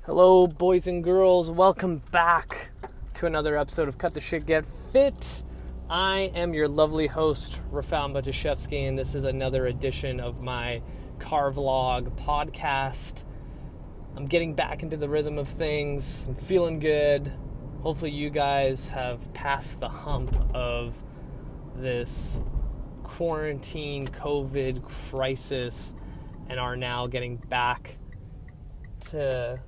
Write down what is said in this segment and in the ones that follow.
Hello, boys and girls. Welcome back to another episode of Cut the Shit, Get Fit. I am your lovely host, Rafal Bajashevsky, and this is another edition of my car vlog podcast. I'm getting back into the rhythm of things. I'm feeling good. Hopefully you guys have passed the hump of this quarantine COVID crisis and are now getting back to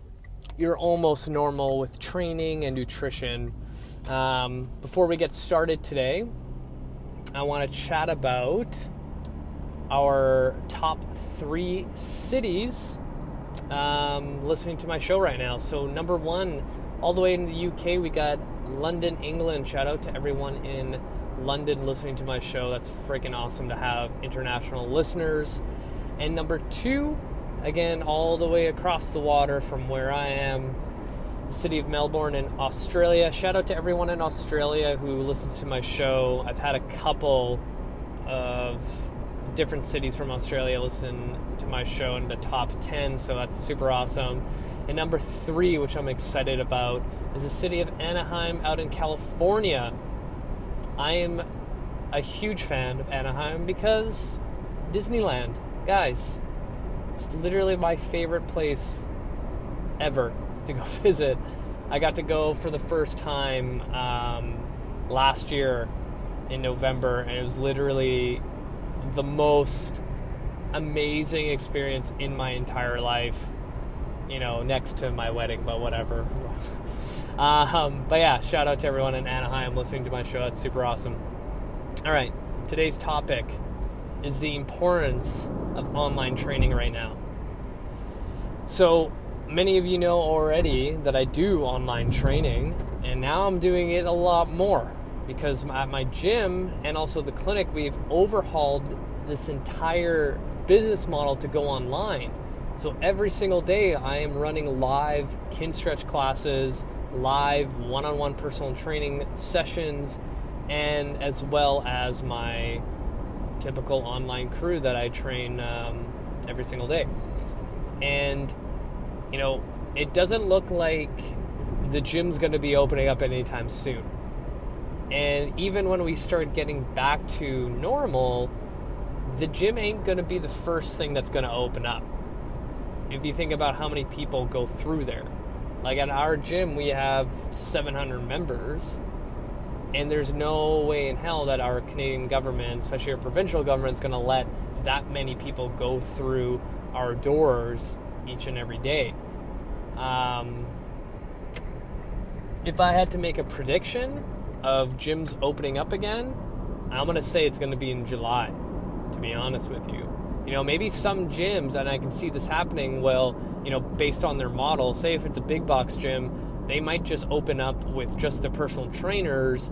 you're almost normal with training and nutrition. Before we get started today, I want to chat about our top 3 cities listening to my show right now. So number 1, all the way in the UK, we got London, England. Shout out to everyone in London listening to my show. That's freaking awesome to have international listeners. And number 2, again, all the way across the water from where I am, the city of Melbourne in Australia. Shout out to everyone in Australia who listens to my show. I've had a couple of different cities from Australia listen to my show in the top 10, so that's super awesome. And number 3, which I'm excited about, is the city of Anaheim out in California. I am a huge fan of Anaheim because Disneyland. Guys, it's literally my favorite place ever to go visit. I got to go for the first time last year in November, and it was literally the most amazing experience in my entire life, you know, next to my wedding, but whatever. But yeah, shout out to everyone in Anaheim listening to my show. That's super awesome. All right, today's topic is the importance of online training right now. So many of you know already that I do online training, and now I'm doing it a lot more because at my gym and also the clinic, we've overhauled this entire business model to go online. So every single day I am running live Kinstretch classes, live one-on-one personal training sessions, and as well as my typical online crew that I train every single day. And, you know, it doesn't look like the gym's going to be opening up anytime soon. And even when we start getting back to normal, the gym ain't going to be the first thing that's going to open up. If you think about how many people go through there. Like at our gym, we have 700 members. And there's no way in hell that our Canadian government, especially our provincial government, is going to let that many people go through our doors each and every day. If I had to make a prediction of gyms opening up again, I'm going to say it's going to be in July, to be honest with you. You know, maybe some gyms, and I can see this happening, will, you know, based on their model, say if it's a big box gym, they might just open up with just the personal trainers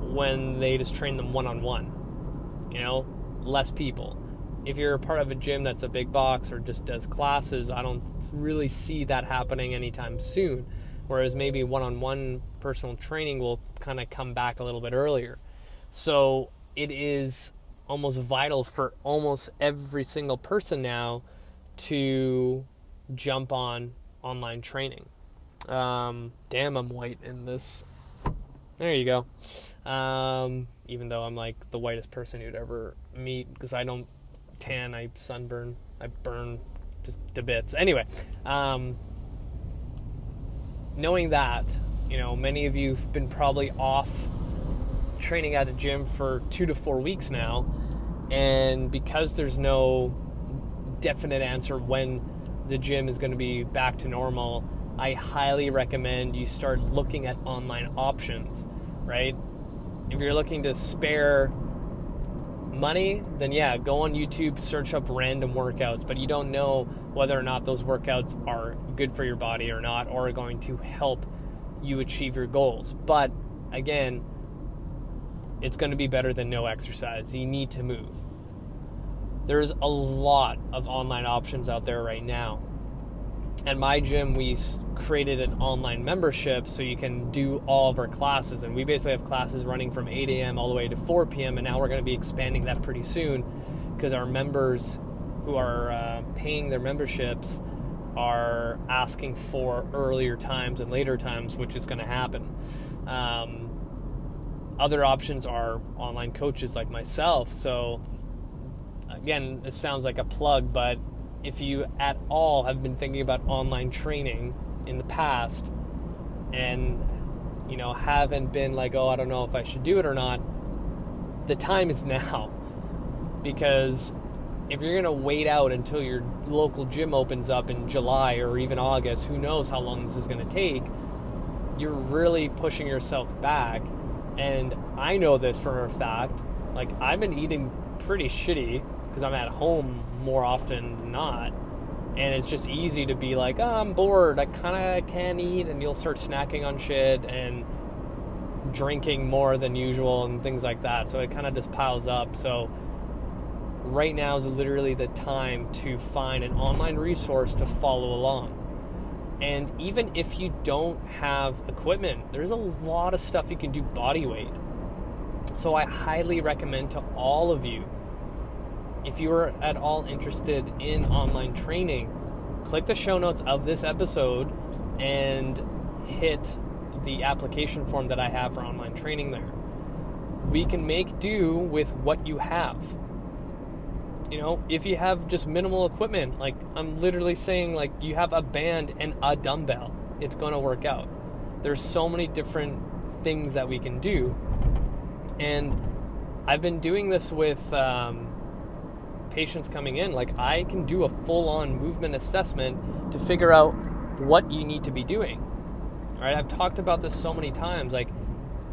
when they just train them one-on-one, you know, less people. If you're a part of a gym that's a big box or just does classes, I don't really see that happening anytime soon. Whereas maybe one-on-one personal training will kind of come back a little bit earlier. So it is almost vital for almost every single person now to jump on online training. Damn, I'm white in this. There you go. Even though I'm like the whitest person you'd ever meet, because I don't tan, I sunburn, I burn just to bits. Anyway, knowing that, you know, many of you have been probably off training at a gym for 2 to 4 weeks now, and because there's no definite answer when the gym is going to be back to normal, I highly recommend you start looking at online options, right? If you're looking to spare money, then yeah, go on YouTube, search up random workouts, but you don't know whether or not those workouts are good for your body or not, or are going to help you achieve your goals. But again, it's going to be better than no exercise. You need to move. There's a lot of online options out there right now. At my gym, we created an online membership so you can do all of our classes. And we basically have classes running from 8 a.m. all the way to 4 p.m. And now we're going to be expanding that pretty soon because our members who are paying their memberships are asking for earlier times and later times, which is going to happen. Other options are online coaches like myself. So again, it sounds like a plug, but if you at all have been thinking about online training in the past and, you know, haven't been like, oh, I don't know if I should do it or not, the time is now. Because if you're going to wait out until your local gym opens up in July or even August, who knows how long this is going to take, you're really pushing yourself back. And I know this for a fact. Like, I've been eating pretty shitty because I'm at home more often than not. And it's just easy to be like, oh, I'm bored, I kind of can't eat, and you'll start snacking on shit and drinking more than usual and things like that. So it kind of just piles up. So right now is literally the time to find an online resource to follow along. And even if you don't have equipment, there's a lot of stuff you can do body weight. So I highly recommend to all of you, if you are at all interested in online training, click the show notes of this episode and hit the application form that I have for online training there. We can make do with what you have. You know, if you have just minimal equipment, like I'm literally saying, like you have a band and a dumbbell, it's going to work out. There's so many different things that we can do. And I've been doing this with patients coming in. Like, I can do a full-on movement assessment to figure out what you need to be doing. All right, I've talked about this so many times. Like,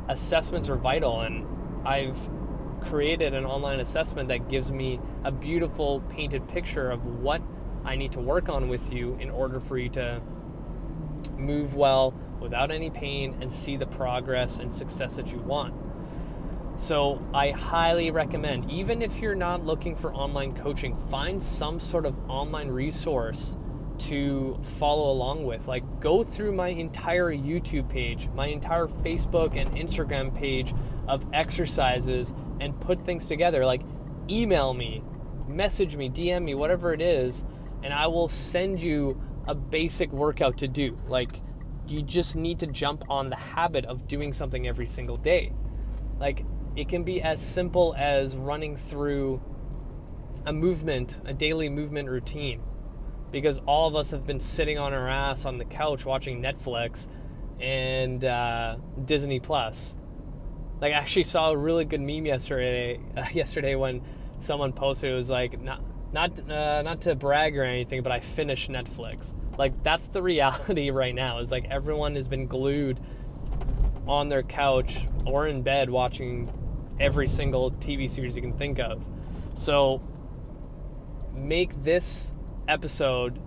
assessments are vital, and I've created an online assessment that gives me a beautiful painted picture of what I need to work on with you in order for you to move well without any pain and see the progress and success that you want. So I highly recommend, even if you're not looking for online coaching, find some sort of online resource to follow along with. Like, go through my entire YouTube page, my entire Facebook and Instagram page of exercises and put things together. Like, email me, message me, DM me, whatever it is, and I will send you a basic workout to do. Like, you just need to jump on the habit of doing something every single day. Like, it can be as simple as running through a daily movement routine. Because all of us have been sitting on our ass on the couch watching Netflix and Disney Plus. Like, I actually saw a really good meme yesterday when someone posted, it was like, not to brag or anything, but I finished Netflix. Like, that's the reality right now. Is like everyone has been glued on their couch or in bed watching every single TV series you can think of. So make this episode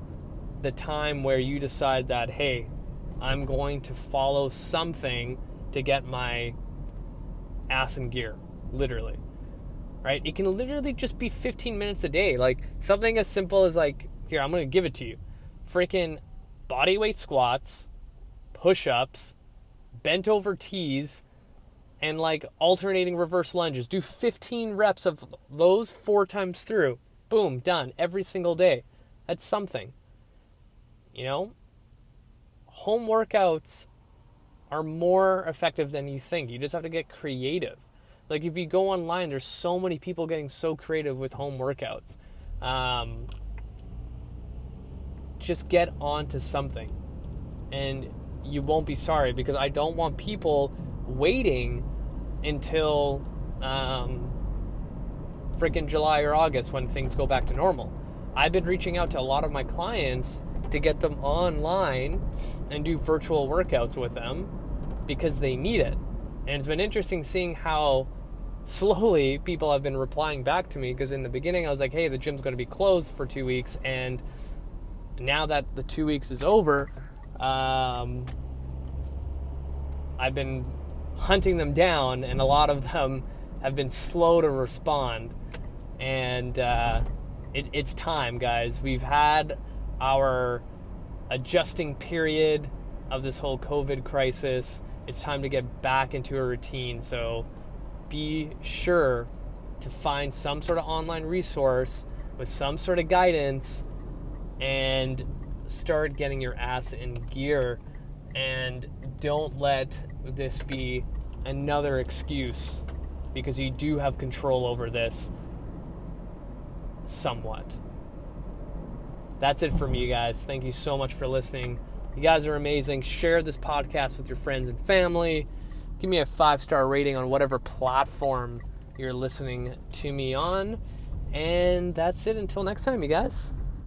the time where you decide that, hey, I'm going to follow something to get my ass in gear, literally, right? It can literally just be 15 minutes a day. Like, something as simple as, like, here, I'm going to give it to you. Freaking bodyweight squats, push-ups, bent over tees, and like alternating reverse lunges. Do 15 reps of those 4 times through. Boom, done every single day. That's something. You know, home workouts are more effective than you think. You just have to get creative. Like, if you go online, there's so many people getting so creative with home workouts. Just get onto something and you won't be sorry, because I don't want people waiting until freaking July or August when things go back to normal. I've been reaching out to a lot of my clients to get them online and do virtual workouts with them because they need it. And it's been interesting seeing how slowly people have been replying back to me, because in the beginning I was like, hey, the gym's going to be closed for 2 weeks, and now that the 2 weeks is over, I've been hunting them down, and a lot of them have been slow to respond. And it's time, guys. We've had our adjusting period of this whole COVID crisis. It's time to get back into a routine. So be sure to find some sort of online resource with some sort of guidance and start getting your ass in gear, and don't let this be another excuse, because you do have control over this somewhat. That's it from you guys. Thank you so much for listening. You guys are amazing. Share this podcast with your friends and family. Give me a 5-star rating on whatever platform you're listening to me on. And that's it until next time, you guys.